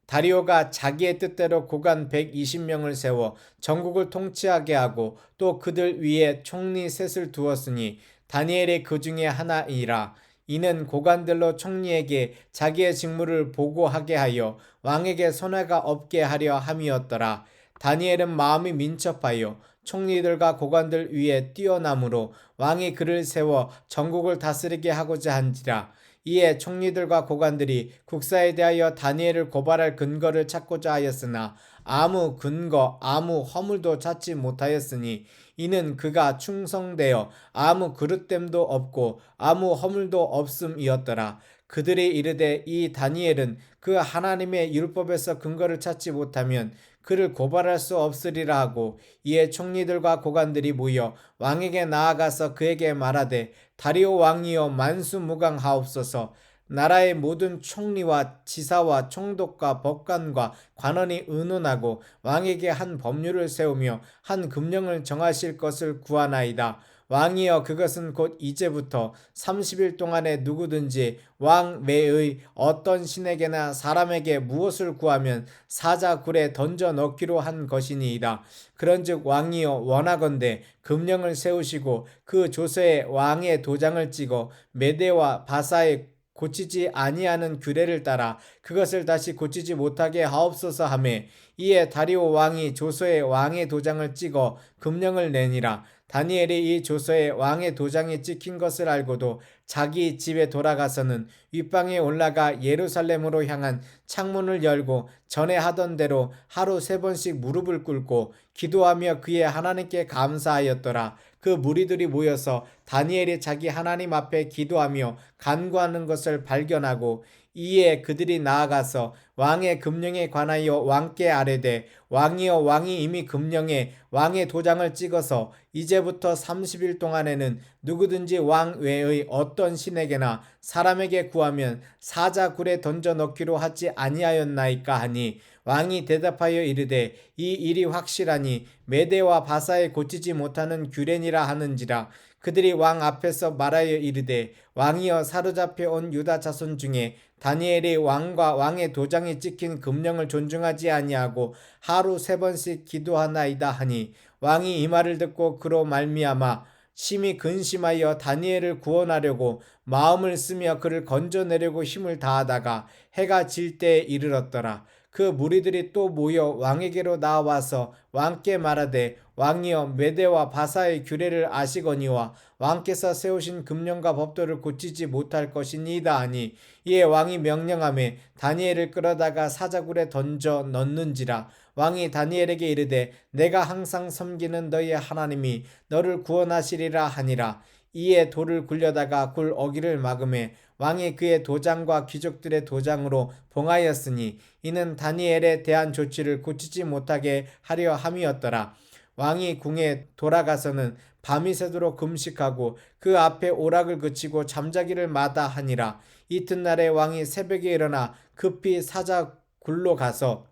다리오가 자기의 뜻대로 고관 120명을 세워 전국을 통치하게 하고 또 그들 위에 총리 셋을 두었으니 다니엘이 그 중에 하나이라. 이는 고관들로 총리에게 자기의 직무를 보고하게 하여 왕에게 손해가 없게 하려 함이었더라. 다니엘은 마음이 민첩하여 총리들과 고관들 위에 뛰어남으로 왕이 그를 세워 전국을 다스리게 하고자 한지라. 이에 총리들과 고관들이 국사에 대하여 다니엘을 고발할 근거를 찾고자 하였으나 아무 근거 아무 허물도 찾지 못하였으니 이는 그가 충성되어 아무 그릇됨도 없고 아무 허물도 없음이었더라. 그들이 이르되 이 다니엘은 그 하나님의 율법에서 근거를 찾지 못하면 그를 고발할 수 없으리라 하고 이에 총리들과 고관들이 모여 왕에게 나아가서 그에게 말하되 다리오 왕이여 만수무강하옵소서. 나라의 모든 총리와 지사와 총독과 법관과 관원이 의논하고 왕에게 한 법률을 세우며 한 금령을 정하실 것을 구하나이다. 왕이여 그것은 곧 이제부터 30일 동안에 누구든지 왕 외의 어떤 신에게나 사람에게 무엇을 구하면 사자굴에 던져 넣기로 한 것이니이다. 그런즉 왕이여 원하건대 금령을 세우시고 그 조서에 왕의 도장을 찍어 메대와 바사에 고치지 아니하는 규례를 따라 그것을 다시 고치지 못하게 하옵소서 하매 이에 다리오 왕이 조서에 왕의 도장을 찍어 금령을 내니라. 다니엘이 이 조서에 왕의 도장이 찍힌 것을 알고도 자기 집에 돌아가서는 윗방에 올라가 예루살렘으로 향한 창문을 열고 전에 하던 대로 하루 3번씩 무릎을 꿇고 기도하며 그의 하나님께 감사하였더라. 그 무리들이 모여서 다니엘이 자기 하나님 앞에 기도하며 간구하는 것을 발견하고 이에 그들이 나아가서 왕의 금령에 관하여 왕께 아뢰되 왕이여 왕이 이미 금령에 왕의 도장을 찍어서 이제부터 30일 동안에는 누구든지 왕 외의 어떤 신에게나 사람에게 구하면 사자굴에 던져 넣기로 하지 아니하였나이까 하니 왕이 대답하여 이르되 이 일이 확실하니 메대와 바사에 고치지 못하는 규례니라 하는지라. 그들이 왕 앞에서 말하여 이르되 왕이여 사로잡혀 온 유다 자손 중에 다니엘이 왕과 왕의 도장이 찍힌 금령을 존중하지 아니하고 하루 3번씩 기도하나이다 하니 왕이 이 말을 듣고 그로 말미암아 심히 근심하여 다니엘을 구원하려고 마음을 쓰며 그를 건져내려고 힘을 다하다가 해가 질 때에 이르렀더라. 그 무리들이 또 모여 왕에게로 나와서 왕께 말하되 왕이여 메대와 바사의 규례를 아시거니와 왕께서 세우신 금령과 법도를 고치지 못할 것이니이다 하니 이에 왕이 명령하매 다니엘을 끌어다가 사자굴에 던져 넣는지라. 왕이 다니엘에게 이르되 내가 항상 섬기는 너희의 하나님이 너를 구원하시리라 하니라. 이에 돌을 굴려다가 굴 어기를 막음에 왕이 그의 도장과 귀족들의 도장으로 봉하였으니 이는 다니엘에 대한 조치를 고치지 못하게 하려 함이었더라. 왕이 궁에 돌아가서는 밤이 새도록 금식하고 그 앞에 오락을 그치고 잠자기를 마다하니라. 이튿날에 왕이 새벽에 일어나 급히 사자 굴로 가서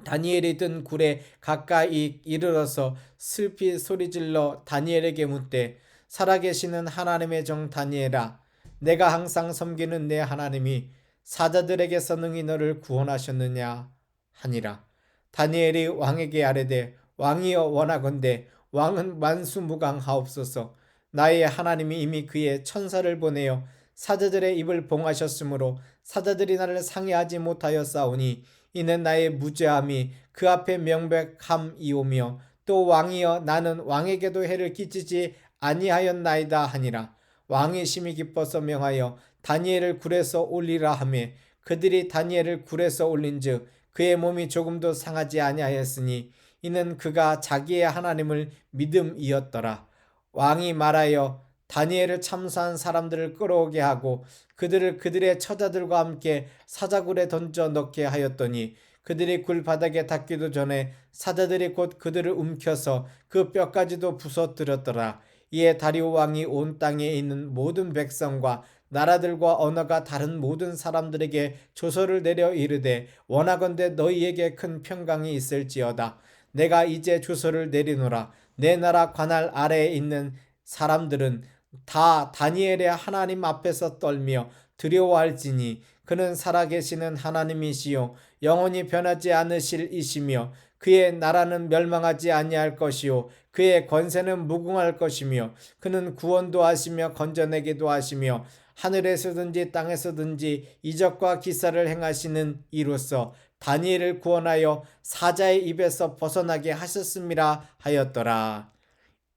다니엘이 든 굴에 가까이 이르러서 슬피 소리질러 다니엘에게 묻되 살아계시는 하나님의 종 다니엘아, 내가 항상 섬기는 내 하나님이 사자들에게서 능히 너를 구원하셨느냐 하니라. 다니엘이 왕에게 아뢰되 왕이여 원하건대 왕은 만수무강하옵소서. 나의 하나님이 이미 그의 천사를 보내어 사자들의 입을 봉하셨으므로 사자들이 나를 상해하지 못하였사오니 이는 나의 무죄함이 그 앞에 명백함이오며 또 왕이여 나는 왕에게도 해를 끼치지 아니하였나이다 하니라. 왕이 심히 기뻐서 명하여 다니엘을 굴에서 올리라 하매 그들이 다니엘을 굴에서 올린즉 그의 몸이 조금도 상하지 아니하였으니 이는 그가 자기의 하나님을 믿음이었더라. 왕이 말하여 다니엘을 참수한 사람들을 끌어오게 하고 그들을 그들의 처자들과 함께 사자굴에 던져 넣게 하였더니 그들이 굴 바닥에 닿기도 전에 사자들이 곧 그들을 움켜서 그 뼈까지도 부서뜨렸더라. 이에 다리오 왕이 온 땅에 있는 모든 백성과 나라들과 언어가 다른 모든 사람들에게 조서를 내려 이르되 원하건대 너희에게 큰 평강이 있을지어다. 내가 이제 조서를 내리노라. 내 나라 관할 아래에 있는 사람들은 다 다니엘의 하나님 앞에서 떨며 두려워할지니 그는 살아계시는 하나님이시요 영원히 변하지 않으실 이시며 그의 나라는 멸망하지 아니할 것이요 그의 권세는 무궁할 것이며 그는 구원도 하시며 건져내기도 하시며 하늘에서든지 땅에서든지 이적과 기사를 행하시는 이로써 다니엘을 구원하여 사자의 입에서 벗어나게 하셨음이라 하였더라.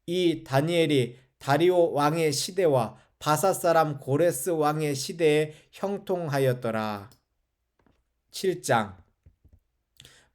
이 다니엘이 다리오 왕의 시대와 바사 사람 고레스 왕의 시대에 형통하였더라. 7장.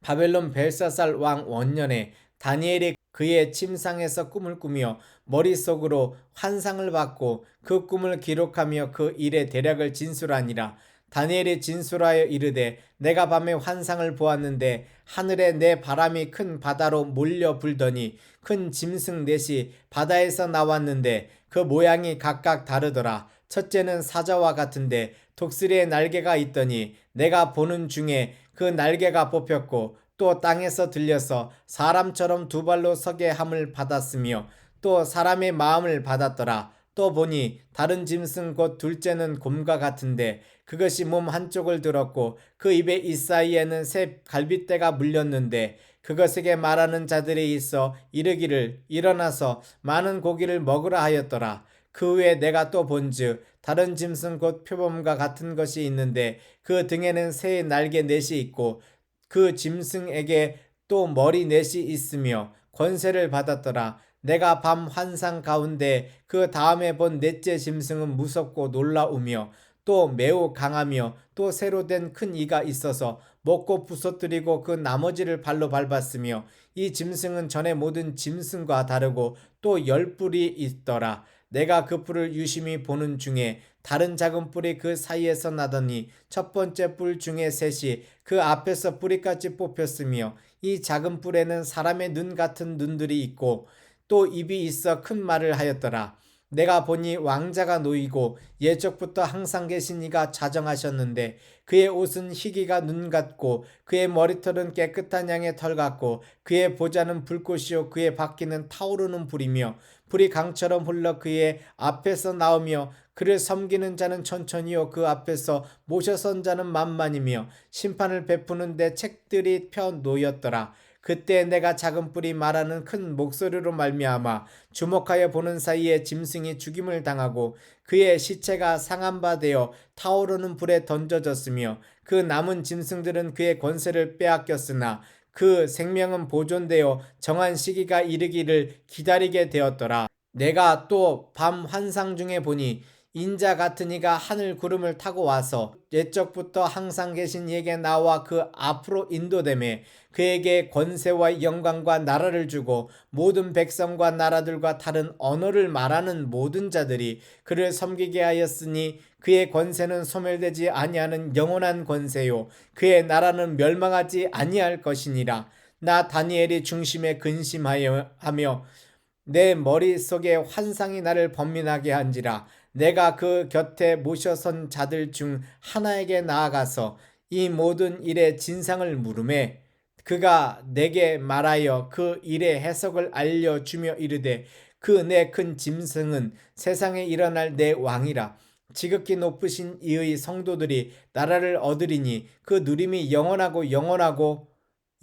바벨론 벨사살 왕 원년에 다니엘이 그의 침상에서 꿈을 꾸며 머릿속으로 환상을 받고 그 꿈을 기록하며 그 일의 대략을 진술하니라. 다니엘이 진술하여 이르되 내가 밤에 환상을 보았는데 하늘에 내 바람이 큰 바다로 몰려 불더니 큰 짐승 넷이 바다에서 나왔는데 그 모양이 각각 다르더라. 첫째는 사자와 같은데 독수리의 날개가 있더니 내가 보는 중에 그 날개가 뽑혔고 또 땅에서 들려서 사람처럼 두 발로 서게 함을 받았으며 또 사람의 마음을 받았더라. 또 보니 다른 짐승 곧 둘째는 곰과 같은데 그것이 몸 한쪽을 들었고 그 입의 이사이에는 새 갈빗대가 물렸는데 그것에게 말하는 자들이 있어 이르기를 일어나서 많은 고기를 먹으라 하였더라. 그 후에 내가 또 본즉 다른 짐승 곧 표범과 같은 것이 있는데 그 등에는 새의 날개 넷이 있고 그 짐승에게 또 머리 넷이 있으며 권세를 받았더라. 내가 밤 환상 가운데 그 다음에 본 넷째 짐승은 무섭고 놀라우며 또 매우 강하며 또 새로 된 큰 이가 있어서 먹고 부서뜨리고 그 나머지를 발로 밟았으며 이 짐승은 전에 모든 짐승과 다르고 또 10뿔이 있더라. 내가 그 뿔을 유심히 보는 중에 다른 작은 뿔이 그 사이에서 나더니 첫 번째 뿔 중에 셋이 그 앞에서 뿌리까지 뽑혔으며 이 작은 뿔에는 사람의 눈 같은 눈들이 있고 또 입이 있어 큰 말을 하였더라. 내가 보니 왕자가 놓이고 예적부터 항상 계신 이가 자정하셨는데 그의 옷은 희기가 눈 같고 그의 머리털은 깨끗한 양의 털 같고 그의 보좌는 불꽃이요 그의 바퀴는 타오르는 불이며 불이 강처럼 흘러 그의 앞에서 나오며 그를 섬기는 자는 천천히요 그 앞에서 모셔선 자는 만만이며 심판을 베푸는데 책들이 펴 놓였더라. 그때 내가 작은 뿔이 말하는 큰 목소리로 말미암아 주목하여 보는 사이에 짐승이 죽임을 당하고 그의 시체가 상한 바 되어 타오르는 불에 던져졌으며 그 남은 짐승들은 그의 권세를 빼앗겼으나 그 생명은 보존되어 정한 시기가 이르기를 기다리게 되었더라. 내가 또 밤 환상 중에 보니 인자 같은 이가 하늘 구름을 타고 와서 옛적부터 항상 계신 이에게 나와 그 앞으로 인도되매 그에게 권세와 영광과 나라를 주고 모든 백성과 나라들과 다른 언어를 말하는 모든 자들이 그를 섬기게 하였으니 그의 권세는 소멸되지 아니하는 영원한 권세요 그의 나라는 멸망하지 아니할 것이니라. 나 다니엘이 중심에 근심하여 하며 내 머릿속에 환상이 나를 번민하게 한지라. 내가 그 곁에 모셔선 자들 중 하나에게 나아가서 이 모든 일의 진상을 물음에 그가 내게 말하여 그 일의 해석을 알려주며 이르되 그 내 큰 짐승은 세상에 일어날 내 왕이라. 지극히 높으신 이의 성도들이 나라를 얻으리니 그 누림이 영원하고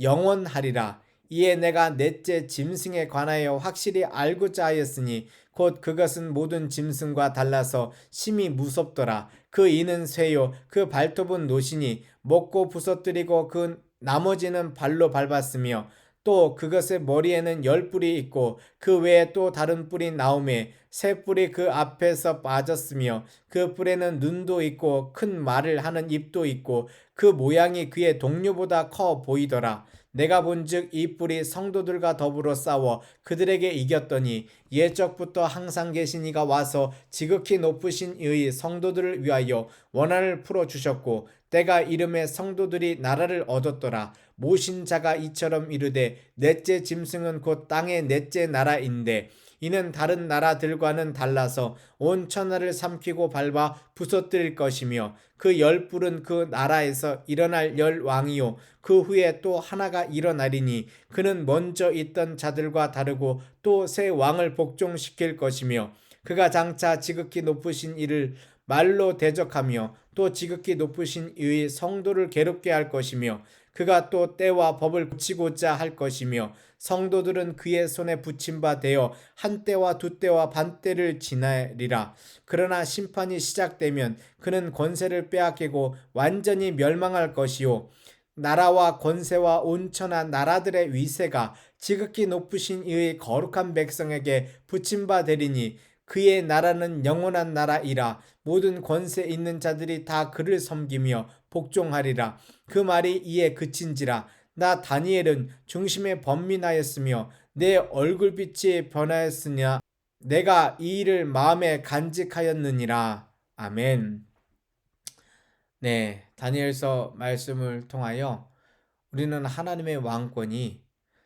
영원하리라. 이에 내가 넷째 짐승에 관하여 확실히 알고자 하였으니 곧 그것은 모든 짐승과 달라서 심히 무섭더라. 그 이는 쇠요 그 발톱은 노시니 먹고 부서뜨리고 그 나머지는 발로 밟았으며 또 그것의 머리에는 10뿔이 있고 그 외에 또 다른 뿔이 나오매 새 뿔이 그 앞에서 빠졌으며 그 뿔에는 눈도 있고 큰 말을 하는 입도 있고 그 모양이 그의 동료보다 커 보이더라. 내가 본즉 이 뿔이 성도들과 더불어 싸워 그들에게 이겼더니 옛적부터 항상 계신 이가 와서 지극히 높으신 이의 성도들을 위하여 원한을 풀어 주셨고 때가 이름에 성도들이 나라를 얻었더라. 모신 자가 이처럼 이르되 넷째 짐승은 곧 땅의 넷째 나라인데 이는 다른 나라들과는 달라서 온 천하를 삼키고 밟아 부서뜨릴 것이며 그 10뿔은 그 나라에서 일어날 10왕이요 그 후에 또 하나가 일어나리니 그는 먼저 있던 자들과 다르고 또 새 왕을 복종시킬 것이며 그가 장차 지극히 높으신 이를 말로 대적하며 또 지극히 높으신 이의 성도를 괴롭게 할 것이며 그가 또 때와 법을 고치고자 할 것이며 성도들은 그의 손에 붙임 바 되어 한 때와 두 때와 반 때를 지나리라. 그러나 심판이 시작되면 그는 권세를 빼앗기고 완전히 멸망할 것이요 나라와 권세와 온천하 나라들의 위세가 지극히 높으신 이의 거룩한 백성에게 붙임 바 되리니 그의 나라는 영원한 나라이라. 모든 권세 있는 자들이 다 그를 섬기며 복종하리라. 그 말이 이에 그친지라. 나 다니엘은 중심에 번민하였으며 내 얼굴빛이 변하였으냐 내가 이 일을 마음에 간직하였느니라. 아멘. 네, 다니엘서 말씀을 통하여 우리는 하나님의 왕권이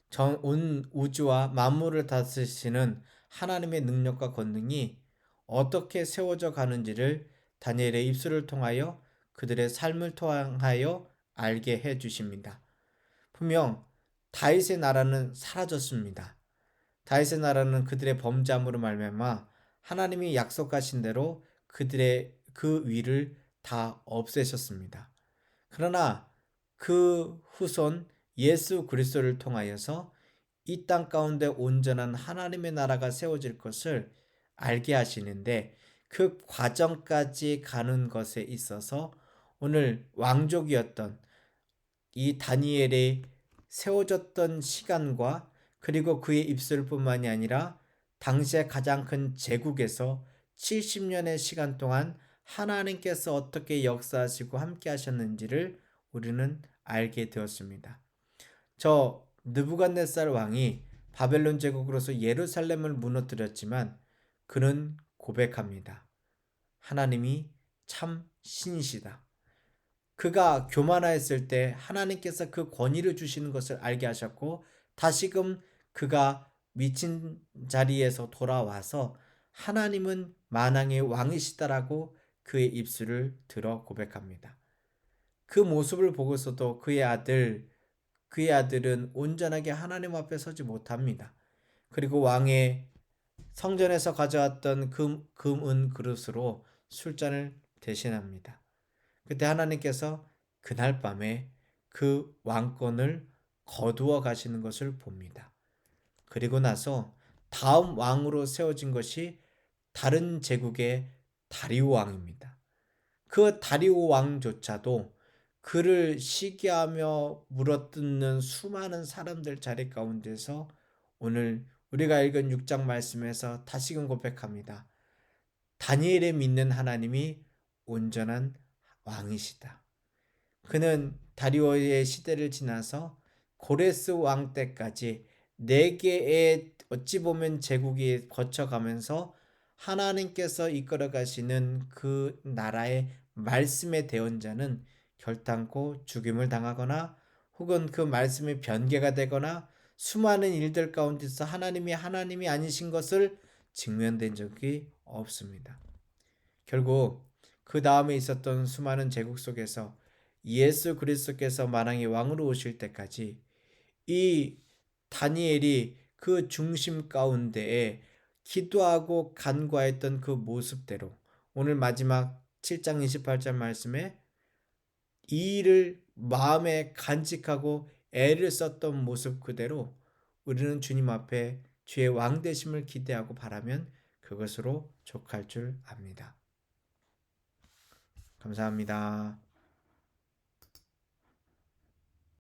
전 온 우주와 만물을 다스리시는 하나님의 능력과 권능이 어떻게 세워져 가는지를 다니엘의 입술을 통하여 그들의 삶을 통하여 알게 해 주십니다. 분명 다윗의 나라는 사라졌습니다. 다윗의 나라는 그들의 범죄함으로 말미암아 하나님이 약속하신 대로 그들의 그 위를 다 없애셨습니다. 그러나 그 후손 예수 그리스도를 통하여서 이 땅 가운데 온전한 하나님의 나라가 세워질 것을 알게 하시는데 그 과정까지 가는 것에 있어서 오늘 왕족이었던 이 다니엘의 세워졌던 시간과 그리고 그의 입술뿐만이 아니라 당시에 가장 큰 제국에서 70년의 시간 동안 하나님께서 어떻게 역사하시고 함께 하셨는지를 우리는 알게 되었습니다. 저 느부갓네살 왕이 바벨론 제국으로서 예루살렘을 무너뜨렸지만 그는 고백합니다. 하나님이 참 신이시다. 그가 교만하였을 때 하나님께서 그 권위를 주시는 것을 알게 하셨고 다시금 그가 미친 자리에서 돌아와서 하나님은 만왕의 왕이시다라고 그의 입술을 들어 고백합니다. 그 모습을 보고서도 그의 아들은 온전하게 하나님 앞에 서지 못합니다. 그리고 왕의 성전에서 가져왔던 은 그릇으로 술잔을 대신합니다. 그때 하나님께서 그날 밤에 그 왕권을 거두어 가시는 것을 봅니다. 그리고 나서 다음 왕으로 세워진 것이 다른 제국의 다리오 왕입니다. 그 다리오 왕조차도 그를 시기하며 물어뜯는 수많은 사람들 자리 가운데서 오늘 우리가 읽은 6장 말씀에서 다시금 고백합니다. 다니엘의 믿는 하나님이 온전한 왕이시다. 그는 다리오의 시대를 지나서 고레스 왕 때까지 네 개의 어찌 보면 제국이 거쳐가면서 하나님께서 이끌어 가시는 그 나라의 말씀의 대언자는 결단코 죽임을 당하거나 혹은 그 말씀이 변개가 되거나 수많은 일들 가운데서 하나님이 아니신 것을 직면된 적이 없습니다. 결국 그 다음에 있었던 수많은 제국 속에서 예수 그리스도께서 만왕의 왕으로 오실 때까지 이 다니엘이 그 중심 가운데에 기도하고 간구했던 그 모습대로 오늘 마지막 7장 28절 말씀에 이 일을 마음에 간직하고 애를 썼던 모습 그대로 우리는 주님 앞에 주의 왕 되심을 기대하고 바라면 그것으로 족할 줄 압니다. 감사합니다.